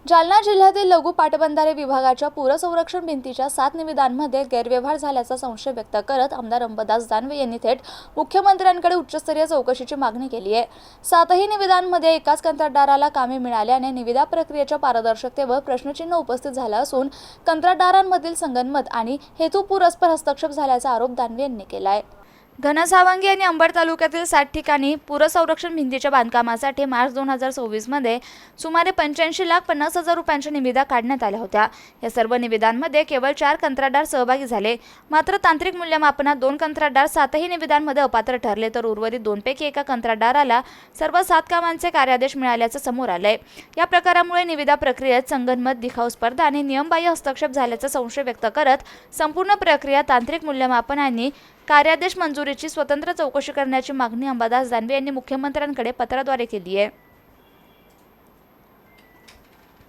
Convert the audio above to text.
जालना जिल्ह्यातील लघु पाटबंधारे विभागाच्या पूरसंरक्षण भिंतीच्या 7 निविदांमध्ये गैरव्यवहार झाल्याचा संशय व्यक्त करत आमदार अंबादास दानवे यांनी थेट मुख्यमंत्र्यांकडे उच्चस्तरीय चौकशीची मागणी केली आहे। 7ही निविदांमध्ये एकाच कंत्राटदाराला कामे मिळाल्याने निविदा प्रक्रियेच्या पारदर्शकतेवर प्रश्नचिन्ह उपस्थित झाला असून कंत्राटदारांमधील संगनमत आणि हेतुपुरस्पर हस्तक्षेप झाल्याचा आरोप दानवे यांनी केला आहे। घनसावंगी आणि अंबड तालुक्यातील 7 ठिकाणी पूरसंरक्षण भिंतीच्या बांधकामासाठी मार्च 2024 मध्ये सुमारे 85,50,000 रुपयांच्या निविदा काढण्यात आल्या होत्या। या सर्व निविदांमध्ये केवळ 4 कंत्राटदार सहभागी झाले। मात्र तांत्रिक मूल्यमापनात 2 कंत्राटदार 7ही निविदांमध्ये अपात्र ठरले, तर उर्वरित 2 पैकी एका कंत्राटदाराला सर्व 7 कामांचे कार्यादेश मिळाल्याचं समोर आलंय। या प्रकारामुळे निविदा प्रक्रियेत संगनमत, दिखाऊ स्पर्धा आणि नियमबाह्य हस्तक्षेप झाल्याचा संशय व्यक्त करत संपूर्ण प्रक्रिया तांत्रिक मूल्यमापन आणि कार्यादेश मंजुरीची स्वतंत्र चौकशी करण्याची मागणी अंबादास दानवे यांनी मुख्यमंत्र्यांकडे पत्राद्वारे केली आहे।